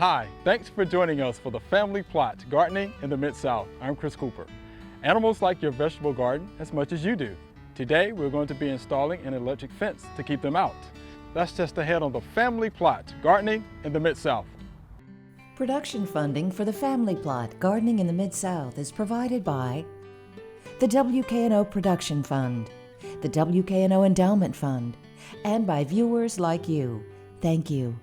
Hi, thanks for joining us for the Family Plot, Gardening in the Mid-South. I'm Chris Cooper. Animals like your vegetable garden as much as you do. Today, we're going to be installing an electric fence to keep them out. That's just ahead on the Family Plot, Gardening in the Mid-South. Production funding for the Family Plot, Gardening in the Mid-South is provided by the WKNO Production Fund, the WKNO Endowment Fund, and by viewers like you. Thank you.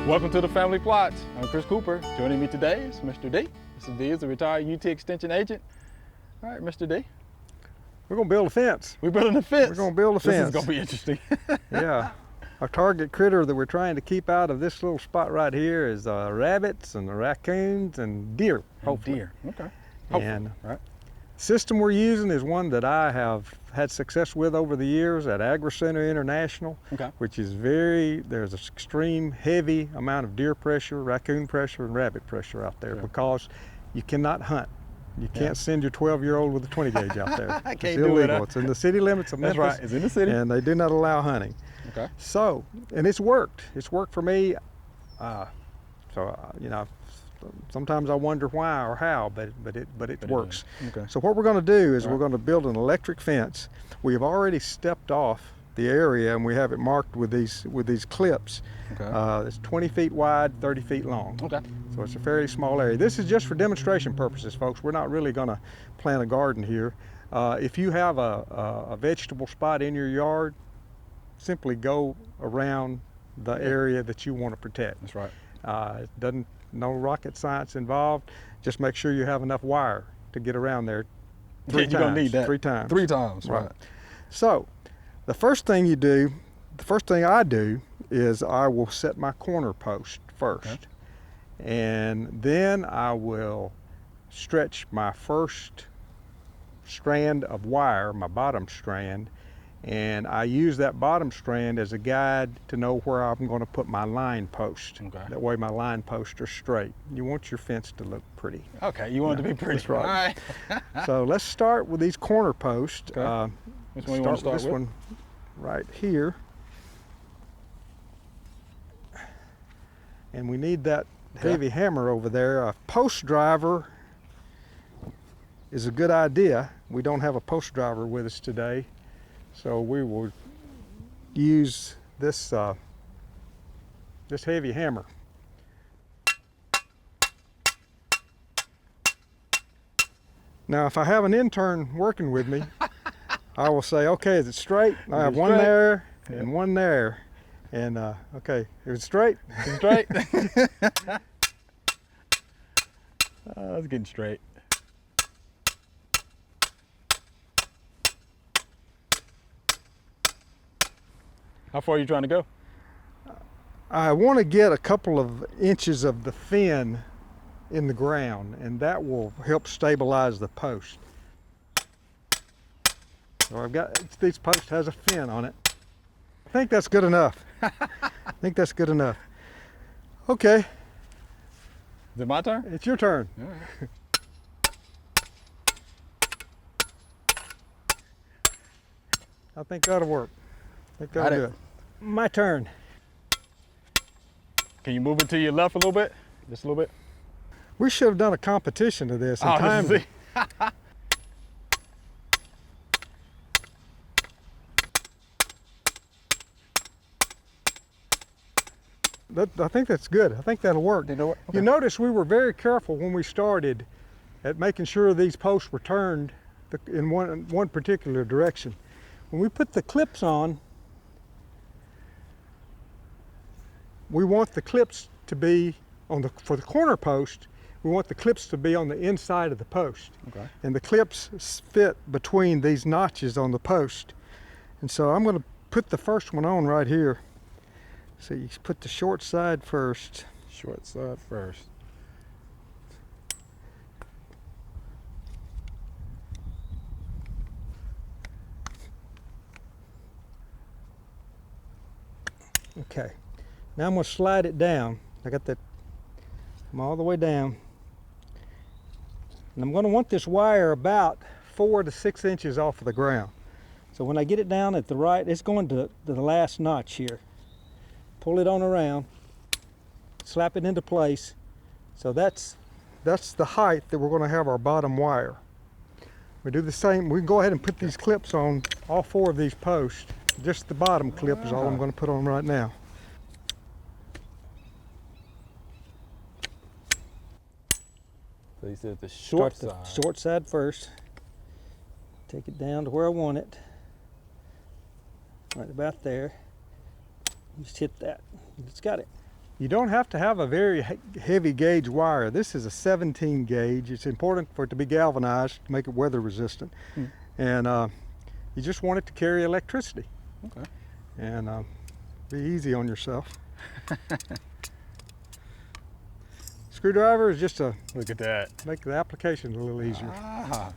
Welcome to the Family Plot. I'm Chris Cooper. Joining me today is Mr. D. Mr. D is a retired UT Extension agent. All right, Mr. D. We're going to build a fence. We're building a fence. We're going to build a fence. This is going to be interesting. Yeah. Our target critter that we're trying to keep out of this little spot right here is rabbits and the raccoons and deer, hopefully. Deer, okay. Hopefully. And the system we're using is one that I have had success with over the years at Agri Center International, which is there's an extreme heavy amount of deer pressure, raccoon pressure, and rabbit pressure out there because you cannot hunt. You can't send your 12-year-old with a 20 gauge out there. It's illegal. It's in the city limits of Memphis. That's right, it's in the city. And they do not allow hunting. Okay. So, and it's worked. It's worked for me. You know, sometimes I wonder why or how, but it works. Okay. So what we're going to do is we're going to build an electric fence. We have already stepped off the area and we have it marked with these clips. Okay. It's 20 feet wide, 30 feet long. Okay. So it's a fairly small area. This is just for demonstration purposes, folks. We're not really going to plant a garden here. If you have a vegetable spot in your yard, simply go around the area that you want to protect. That's right. No rocket science involved. Just make sure you have enough wire to get around there three times. You're going to need that. 3 times. 3 times, right. So the first thing I do is I will set my corner post first. Okay. And then I will stretch my first strand of wire, my bottom strand, and I use that bottom strand as a guide to know where I'm going to put my line post. Okay. That way my line posts are straight. You want your fence to look pretty. Okay, you want it to be pretty. That's right. All right. So let's start with these corner posts. Okay. Which one you want to start with? This one right here. And we need that heavy hammer over there. A post driver is a good idea. We don't have a post driver with us today, so we will use this heavy hammer. Now, if I have an intern working with me, I will say, okay, is it straight? I have one there and one there. And okay, is it straight? It's straight. It's getting straight. How far are you trying to go? I want to get a couple of inches of the fin in the ground, and that will help stabilize the post. So I've got, this post has a fin on it. I think that's good enough. I think that's good enough. Okay. Is it my turn? It's your turn. All right. I think that'll work. I think that'll do it. My turn. Can you move it to your left a little bit? Just a little bit? We should have done a competition of this. And I think that's good. I think that'll work. Okay. You notice we were very careful when we started at making sure these posts were turned in one particular direction. When we put the clips on, we want the clips to be for the corner post, we want the clips to be on the inside of the post. Okay. And the clips fit between these notches on the post. And so I'm going to put the first one on right here. So you put the short side first. Short side first. Okay. Now I'm going to slide it down. I got that, I'm all the way down. And I'm going to want this wire about 4 to 6 inches off of the ground. So when I get it down at the right, it's going to the last notch here. Pull it on around, slap it into place. So that's the height that we're going to have our bottom wire. We do the same. We can go ahead and put these clips on all 4 of these posts. Just the bottom clip is all I'm going to put on right now. So you said the short side. Short side first. Take it down to where I want it. Right about there. Just hit that. It's got it. You don't have to have a very heavy gauge wire. This is a 17 gauge. It's important for it to be galvanized to make it weather resistant. And you just want it to carry electricity. Okay. And be easy on yourself. Screwdriver is just to Look at that. make the application a little easier. Ah.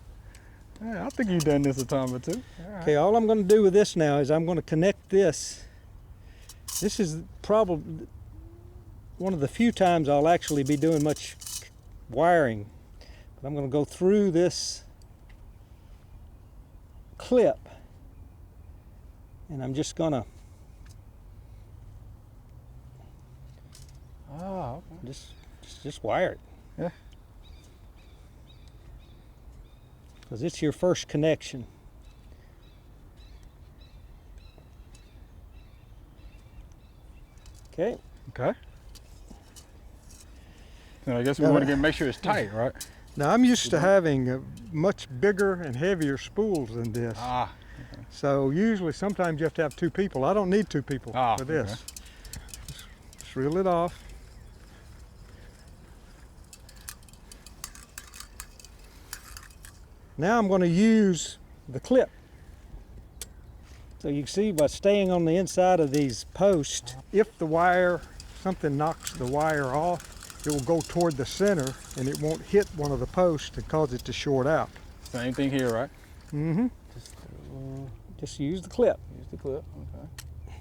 Yeah, I think you've done this a time or two. All right. Okay, all I'm going to do with this now is I'm going to connect this. This is probably one of the few times I'll actually be doing much wiring. But I'm going to go through this clip and I'm just going to Okay. just wire it. Yeah. Because it's your first connection. Okay. Okay. And I guess we want to make sure it's tight, right? Now I'm used to having much bigger and heavier spools than this. Ah. So usually, sometimes you have to have 2 people. I don't need 2 people for this. Okay. Just reel it off. Now I'm going to use the clip. So you can see by staying on the inside of these posts, if the wire, something knocks the wire off, it will go toward the center and it won't hit one of the posts and cause it to short out. Same thing here, right? Mm-hmm. Just use the clip. Use the clip. Okay.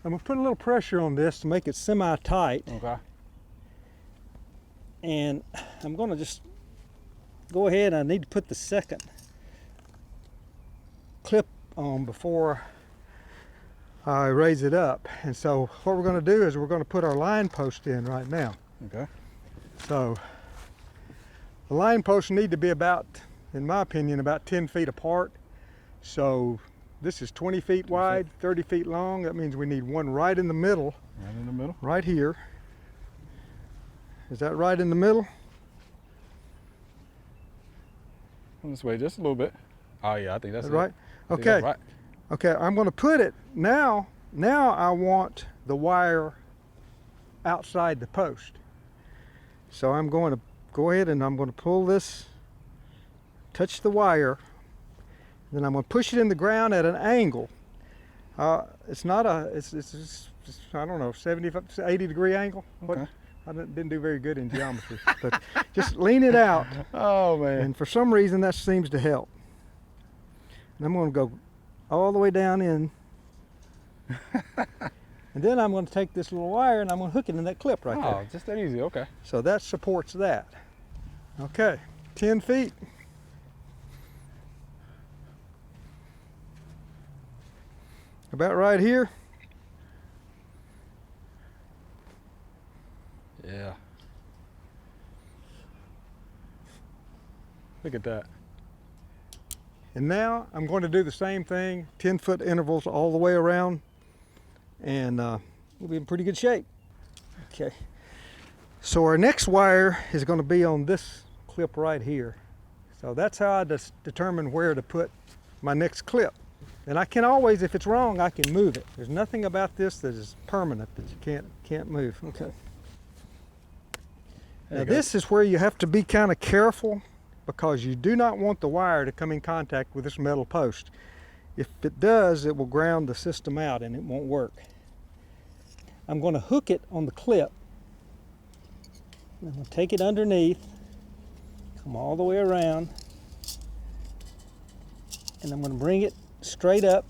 I'm going to put a little pressure on this to make it semi-tight. Okay. And I'm going to just go ahead. I need to put the second clip on before I raise it up. And so what we're going to do is we're going to put our line post in right now. Okay. So the line posts need to be about, in my opinion, about 10 feet apart. So this is 20 feet wide, 30 feet long. That means we need one right in the middle. Right in the middle. Right here. Is that right in the middle? This way just a little bit. Oh yeah, I think that's right. It. Okay. Right. Okay, I'm going to put it now. Now I want the wire outside the post. So I'm going to go ahead and I'm going to pull this, touch the wire, then I'm going to push it in the ground at an angle. It's not a, it's I don't know, 80 degree angle. Okay. I didn't do very good in geometry, but just lean it out. Oh man. And for some reason that seems to help. And I'm going to go all the way down in. And then I'm going to take this little wire and I'm going to hook it in that clip right there. Oh, just that easy. Okay. So that supports that. Okay, 10 feet. About right here. Yeah. Look at that. And now I'm going to do the same thing, 10-foot intervals all the way around, and we'll be in pretty good shape. Okay. So our next wire is going to be on this clip right here. So that's how I determine where to put my next clip. And I can always, if it's wrong, I can move it. There's nothing about this that is permanent that you can't move. Okay. Now this is where you have to be kind of careful, because you do not want the wire to come in contact with this metal post. If it does, it will ground the system out and it won't work. I'm going to hook it on the clip. I'm going to take it underneath, come all the way around, and I'm going to bring it straight up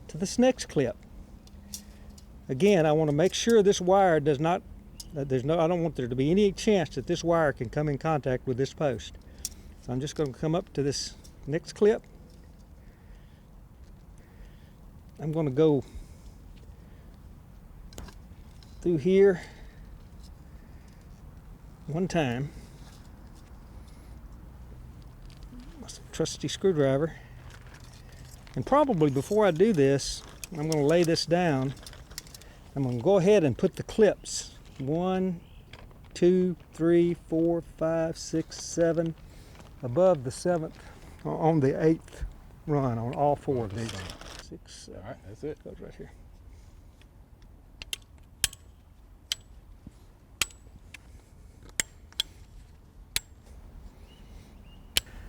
to this next clip. Again, I want to make sure this wire does not I don't want there to be any chance that this wire can come in contact with this post. So I'm just going to come up to this next clip. I'm going to go through here one time. My trusty screwdriver. And probably before I do this, I'm going to lay this down. I'm going to go ahead and put the clips 1, 2, 3, 4, 5, 6, 7 above the 7th on the 8th run on all 4 of these. 6, 7. All right, that's it. Goes right here.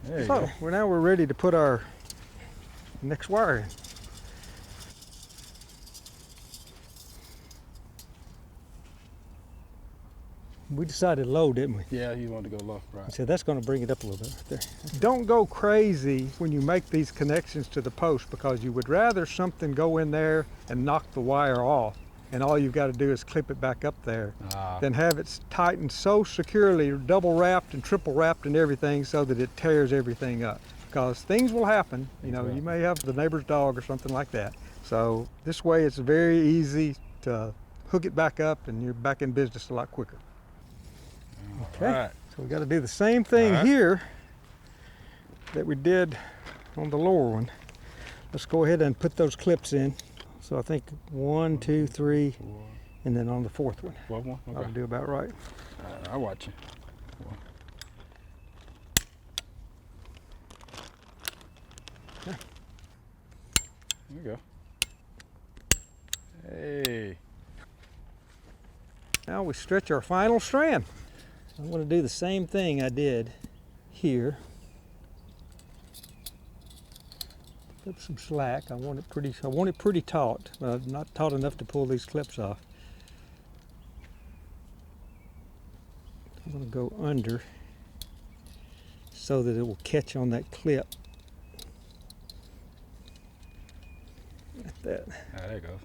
There you So go. we're ready to put our next wire in. We decided low, didn't we? Yeah, you want to go low, right? So that's going to bring it up a little bit right there. Don't go crazy when you make these connections to the post, because you would rather something go in there and knock the wire off, and all you've got to do is clip it back up there, than have it tightened so securely, double wrapped and triple wrapped and everything, so that it tears everything up. Because things will happen. You know, you may have the neighbor's dog or something like that. So this way it's very easy to hook it back up, and you're back in business a lot quicker. Okay, Right. so we got to do the same thing here that we did on the lower one. Let's go ahead and put those clips in. So I think 1, 2, 3, 4, and then on the 4th one. 12 one? Okay. I'll do about right. I'll watch you. Okay. There you go. Hey. Now we stretch our final strand. I'm going to do the same thing I did here. Put some slack. I want it pretty taut, but not taut enough to pull these clips off. I'm going to go under so that it will catch on that clip. Like that. There you go.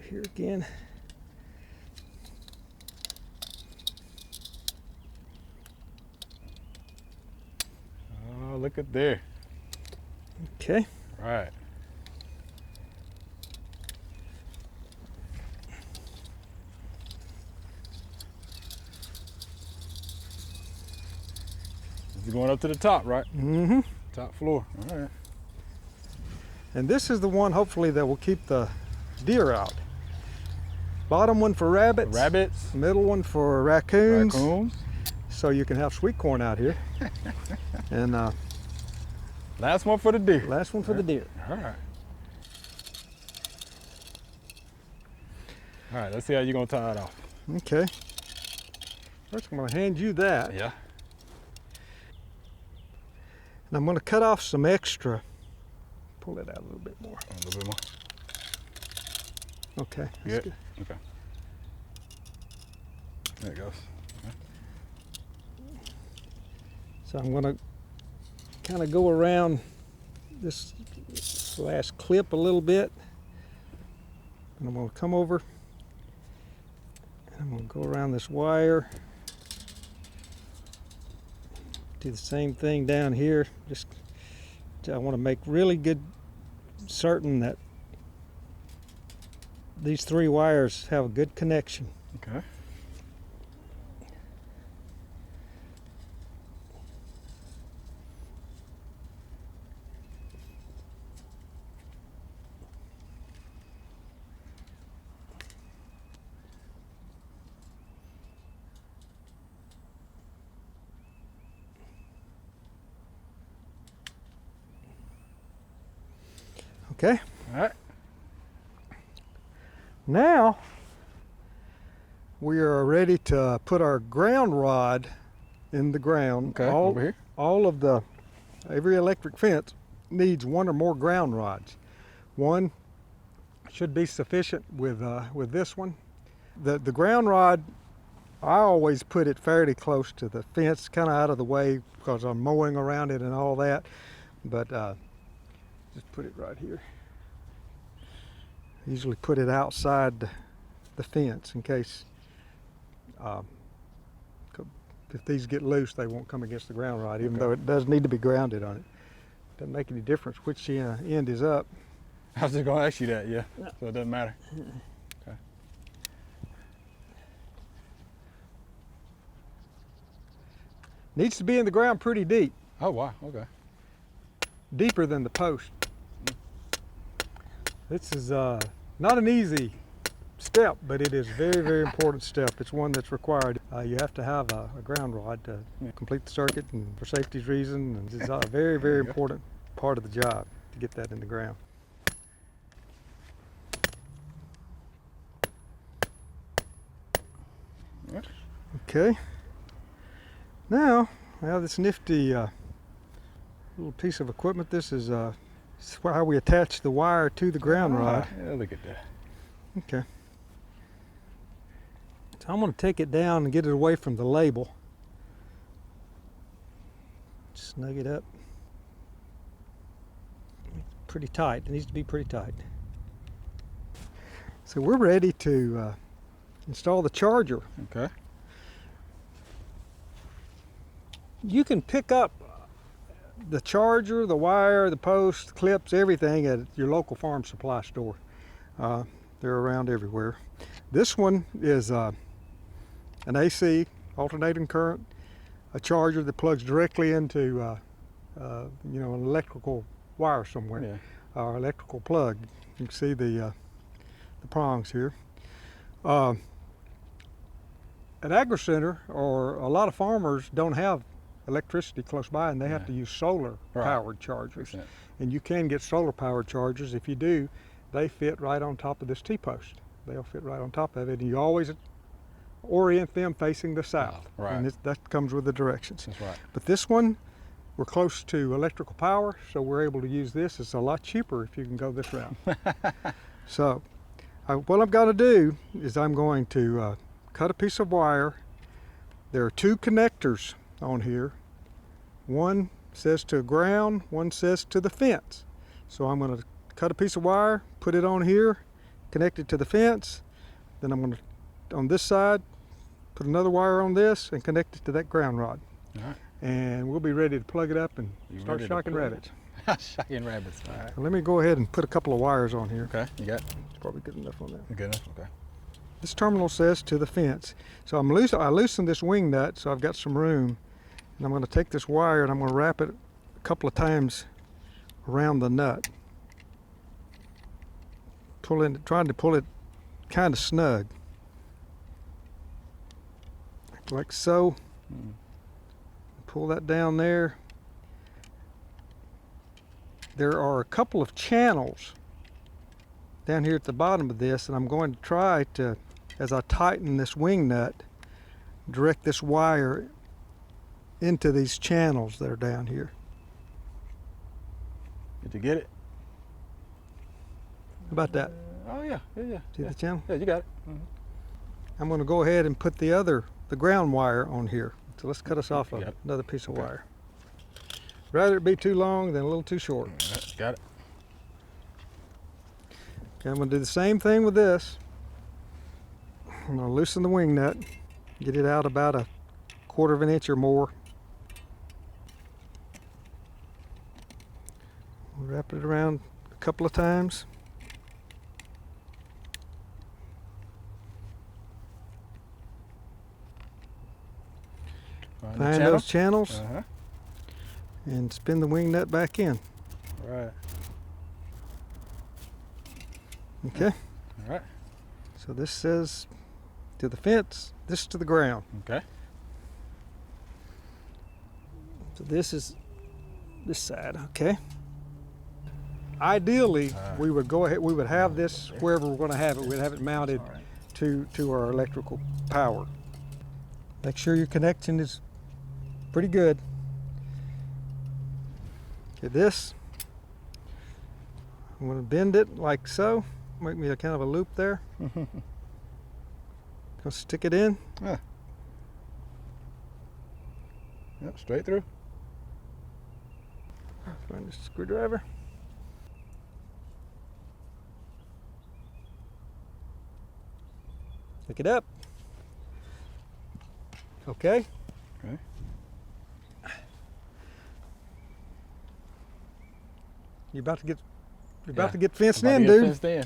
Here again. Oh, look at there. Okay. Right. You're going up to the top, right? Mm-hmm. Top floor. All right. And this is the one, hopefully, that will keep the deer out. Bottom one for rabbits. Rabbits. Middle one for raccoons. Raccoons. So you can have sweet corn out here. And Last one for the deer. last one for the deer. All right. All right, let's see how you're going to tie it off. Okay. First, I'm going to hand you that. Yeah. And I'm going to cut off some extra. Pull it out a little bit more. A little bit more. Okay. That's Good. good. Okay. There it goes. So I'm going to kind of go around this last clip a little bit. And I'm going to come over. And I'm going to go around this wire. Do the same thing down here. Just I want to make really good certain that these 3 wires have a good connection. Okay. Okay. All right. Now we are ready to put our ground rod in the ground. Okay. Over here. Every electric fence needs 1 or more ground rods. 1 should be sufficient with this one. The ground rod, I always put it fairly close to the fence, kind of out of the way because I'm mowing around it and all that. But just put it right here. Usually put it outside the fence in case if these get loose, they won't come against the ground rod, even though it does need to be grounded on it. Doesn't make any difference which end is up. I was just going to ask you that, yeah. So it doesn't matter. Okay. Needs to be in the ground pretty deep, Oh, wow, okay. deeper than the post. This is not an easy step, but it is a very, very important step. It's one that's required. You have to have a ground rod to complete the circuit, and for safety reasons, and it's a very, very important part of the job to get that in the ground. Okay. Now I have this nifty little piece of equipment. This is how we attach the wire to the ground rod. Yeah, look at that. Okay. So I'm going to take it down and get it away from the label. Snug it up. Pretty tight. It needs to be pretty tight. So we're ready to install the charger. Okay. You can pick up the charger, the wire, the post, the clips, everything at your local farm supply store. They're around everywhere. This one is an AC, alternating current, a charger that plugs directly into an electrical wire somewhere, or electrical plug. You can see the prongs here. At Agri-Center, or a lot of farmers don't have electricity close by, and they have to use solar powered chargers. And you can get solar powered chargers. If you do, they fit right on top of this T-post. They'll fit right on top of it, and you always orient them facing the south. And that comes with the directions. That's right. But this one, we're close to electrical power, so we're able to use this. It's a lot cheaper if you can go this route. So what I'm going to do is I'm going to cut a piece of wire. There are two connectors on here. One says to ground, one says to the fence. So I'm going to cut a piece of wire, put it on here, connect it to the fence. Then I'm going to, on this side, put another wire on this and connect it to that ground rod. All right. And we'll be ready to plug it up and start shocking rabbits. Shocking rabbits. All right. So let me go ahead and put a couple of wires on here. Okay, you got it? It's probably good enough on that. Good enough, okay. This terminal says to the fence. So I loosened this wing nut, so I've got some room. And I'm going to take this wire and I'm going to wrap it a couple of times around the nut. Trying to pull it kind of snug. Like so. Pull that down there. There are a couple of channels down here at the bottom of this, and I'm going to try to, as I tighten this wing nut, direct this wire into these channels that are down here. Did you get it? How about that? Oh yeah. See the channel? Yeah, you got it. I'm going to go ahead and put the ground wire on here. So let's cut us off another piece of wire. Rather it be too long than a little too short. Right, got it. Okay, I'm going to do the same thing with this. I'm going to loosen the wing nut, get it out about 1/4 of an inch or more. Wrap it around a couple of times. Find those channels and spin the wing nut back in. Right. Okay. All right. So this says to the fence, this to the ground. Okay. So this is this side, okay. Ideally, we would go ahead, we would have this wherever we're going to have it, we'd have it mounted to our electrical power. Make sure your connection is pretty good. Okay, this, I'm going to bend it like so, make me a kind of a loop there. Gonna stick it in. Yeah. Yep, straight through. Find the screwdriver. Pick it up. Okay. Okay. You're about to get fenced About to in, get dude. fenced in.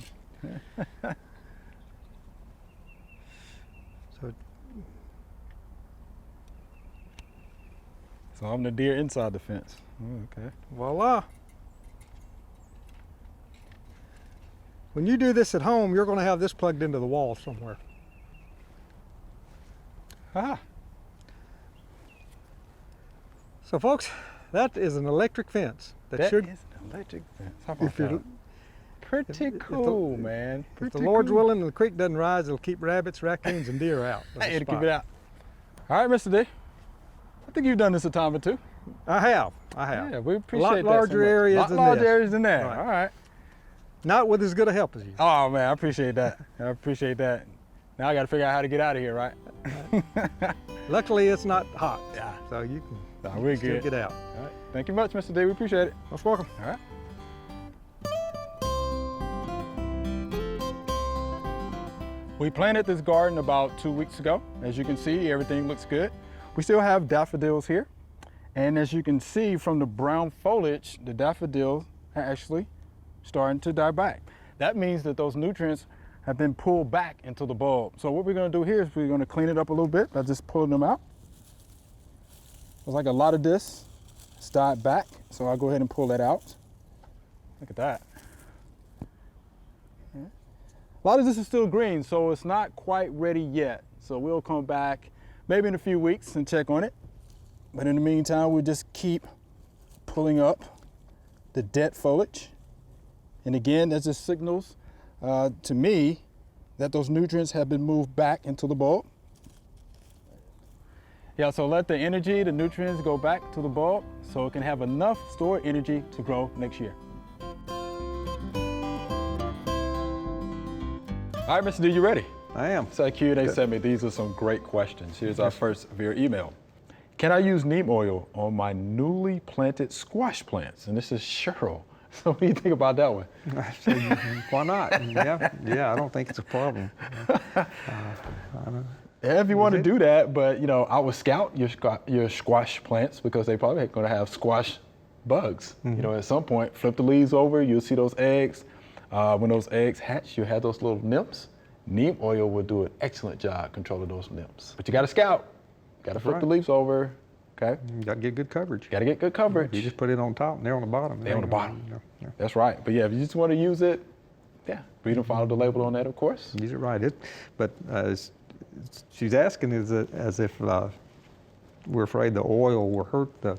So I'm the deer inside the fence. Oh, okay. Voila. When you do this at home, you're going to have this plugged into the wall somewhere. Ah. So folks, that is an electric fence. That should, is an electric fence. How about if you're, that? Pretty if cool, man. if Pretty the Lord's cool. willing and the creek doesn't rise, it'll keep rabbits, raccoons, and deer out. of the Hey, to spot. keep it out. All right, Mr. D. I think you've done this a time or two. I have. Yeah, we A appreciate lot that. larger so much. areas lot than larger this. areas than that. Right. All right. Not with as good a help as you. Oh man, I appreciate that. I appreciate that. Now I got to figure out how to get out of here, right? Luckily, it's not hot, Yeah. so you can Nah, we're still good. get out. All right. Thank you much, Mr. D. We appreciate it. Most welcome. All right. We planted this garden about 2 weeks ago. As you can see, everything looks good. We still have daffodils here. And as you can see from the brown foliage, the daffodils are actually starting to die back. That means that those nutrients have been pulled back into the bulb. So what we're gonna do here is we're gonna clean it up a little bit by just pulling them out. There's like a lot of this, it's died back. So I'll go ahead and pull that out. Look at that. A lot of this is still green, so it's not quite ready yet. So we'll come back maybe in a few weeks and check on it. But in the meantime, we'll just keep pulling up the dead foliage. And again, that just signals to me that those nutrients have been moved back into the bulb. Yeah, so let the energy, the nutrients go back to the bulb so it can have enough stored energy to grow next year. All right, Mr. D, you ready? I am. So Q&A sent me, these are some great questions. Here's our first via email. Can I use neem oil on my newly planted squash plants? And this is Cheryl. So what do you think about that one? Why not? Yeah, I don't think it's a problem. Yeah, if you want to do that, but you know, I would scout your squash plants because they probably going to have squash bugs. You know, at some point, flip the leaves over, you'll see those eggs. When those eggs hatch, you have those little nymphs. Neem oil will do an excellent job controlling those nymphs. But you got to scout. Got to flip the leaves over. Okay. You got to get good coverage. Got to get good coverage. You just put it on top and they're on the bottom. They're on the bottom. Yeah. That's right. But yeah, if you just want to use it, yeah, read and follow the label on that, of course. Use it right. But she's asking as if we're afraid the oil will hurt the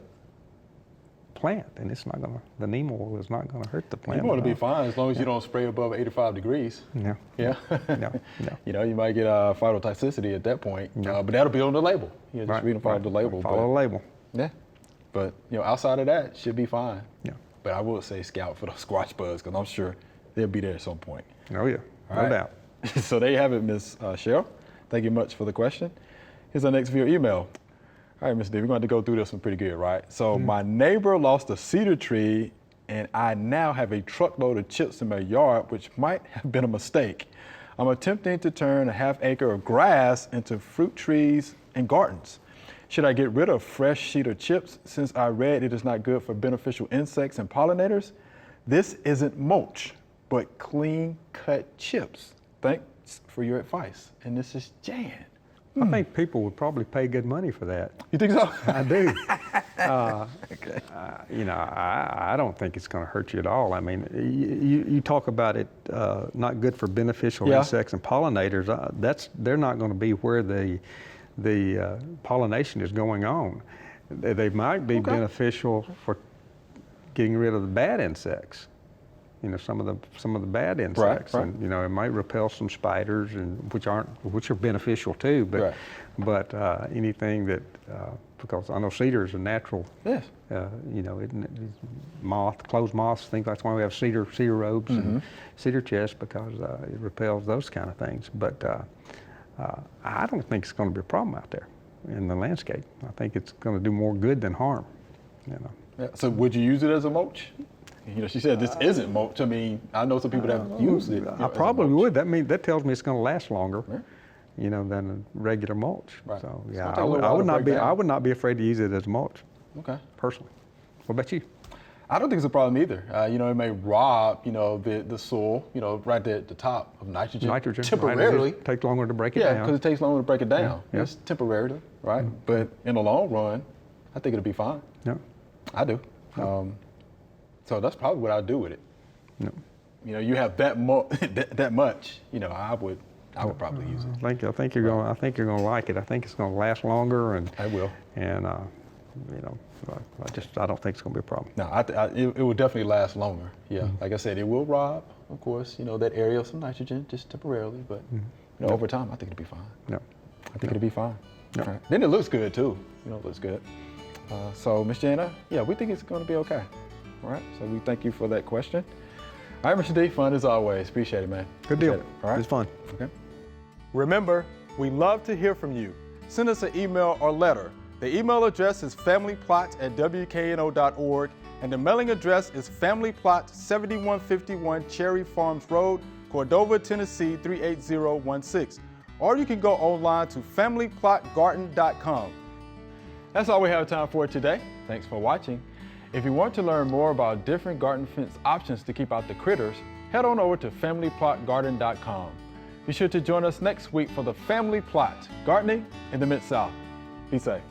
plant, and it's not gonna. The neem oil is not gonna hurt the plant. You want to be fine as long as you don't spray above 85 degrees. Yeah. Yeah. No. You know, you might get phytotoxicity at that point, but that'll be on the label. You just read and follow the label. Follow the label. Yeah. But you know, outside of that, should be fine. Yeah. But I will say scout for those squash bugs because I'm sure they'll be there at some point. Oh yeah. All No right. doubt. So there you have it, Miss Cheryl. Thank you much for the question. Here's our next via email. All right, Mr. D, we're going to go through this one pretty good, right? So my neighbor lost a cedar tree, and I now have a truckload of chips in my yard, which might have been a mistake. I'm attempting to turn a half acre of grass into fruit trees and gardens. Should I get rid of fresh cedar chips since I read it is not good for beneficial insects and pollinators? This isn't mulch, but clean cut chips. Thanks for your advice. And this is Jan. I think people would probably pay good money for that. You think so? I do. Okay. You know, I don't think it's going to hurt you at all. I mean, you talk about it not good for beneficial insects and pollinators. They're not going to be where the pollination is going on. They might be beneficial for getting rid of the bad insects. You know, some of the bad insects, right. and you know, it might repel some spiders, and which are beneficial too. But anything that because I know cedar is a natural. Yes. You know, closed moths, things like that. That's why we have cedar robes and cedar chests, because it repels those kind of things. But I don't think it's going to be a problem out there in the landscape. I think it's going to do more good than harm. You know. Yeah. So would you use it as a mulch? You know, she said this isn't mulch. I mean, I know some people that have used it. I probably would. That tells me it's going to last longer. than regular mulch. Right. So It's yeah, gonna take a little I while would to not break be down. I would not be afraid to use it as mulch Okay. personally. What about you? I don't think it's a problem either. It may rob, the soil, right there at the top of nitrogen. Nitrogen Temporarily. It takes longer to break it Yeah, down. because it takes longer to break it down. Yeah. It's temporarily, right? But in the long run, I think it'll be fine. Yeah. I do. So that's probably what I'll do with it. Yeah. You have that much, I would probably use it. I think you're gonna like it. I think it's gonna last longer, and I will. And I don't think it's gonna be a problem. No, it will definitely last longer. Yeah, like I said, it will rob, of course, that area of some nitrogen just temporarily, but over time, I think it'll be fine. No. I think it'll be fine. Yep. Right. Then it looks good too. It looks good. So, Ms. Jana, yeah, we think it's going to be okay. All right. So we thank you for that question. All right, Mr. D, fun as always. Appreciate it, man. Good deal. Appreciate it. All right. It's fun. Okay. Remember, we love to hear from you. Send us an email or letter. The email address is familyplot@wkno.org, and the mailing address is Family Plot, 7151 Cherry Farms Road, Cordova, Tennessee 38016. Or you can go online to familyplotgarden.com. That's all we have time for today. Thanks for watching. If you want to learn more about different garden fence options to keep out the critters, head on over to familyplotgarden.com. Be sure to join us next week for the Family Plot, Gardening in the Mid-South. Be safe.